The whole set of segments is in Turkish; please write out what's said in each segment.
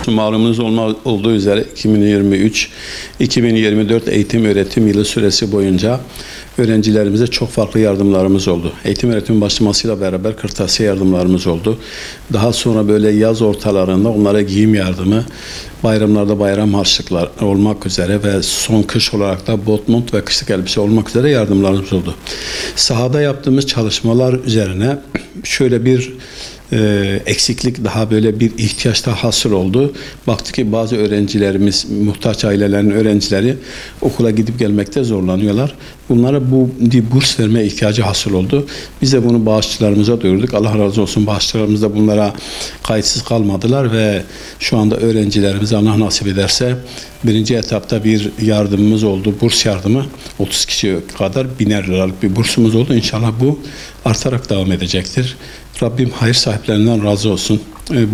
malumunuz olduğu üzere 2023-2024 eğitim öğretim yılı süresi boyunca öğrencilerimize çok farklı yardımlarımız oldu. Eğitim öğretim başlamasıyla beraber kırtasiye yardımlarımız oldu. Daha sonra böyle yaz ortalarında onlara giyim yardımı, bayramlarda bayram harçlıklar olmak üzere ve son kış olarak da bot, mont ve kışlık elbise olmak üzere yardımlarımız oldu. Sahada yaptığımız çalışmalar üzerine şöyle bir eksiklik, daha böyle bir ihtiyaç daha hasıl oldu. Baktık ki bazı öğrencilerimiz, muhtaç ailelerin öğrencileri okula gidip gelmekte zorlanıyorlar. Bunlara bu burs verme ihtiyacı hasıl oldu. Biz de bunu bağışçılarımıza duyurduk. Allah razı olsun, bağışçılarımız da bunlara kayıtsız kalmadılar ve şu anda öğrencilerimize Allah nasip ederse birinci etapta bir yardımımız oldu. Burs yardımı 30 kişi kadar 1000'er liralık bir bursumuz oldu. İnşallah bu artarak devam edecektir. Rabbim hayır sahiplerinden razı olsun.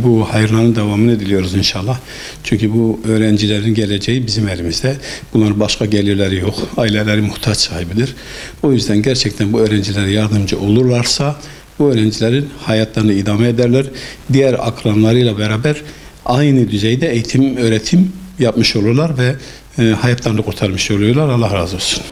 Bu hayırların devamını diliyoruz inşallah. Çünkü bu öğrencilerin geleceği bizim elimizde. Bunların başka gelirleri yok. Aileleri muhtaç sahibidir. O yüzden gerçekten bu öğrencilere yardımcı olurlarsa bu öğrencilerin hayatlarını idame ederler. Diğer akranlarıyla beraber aynı düzeyde eğitim, öğretim yapmış olurlar ve hayatlarını kurtarmış oluyorlar. Allah razı olsun.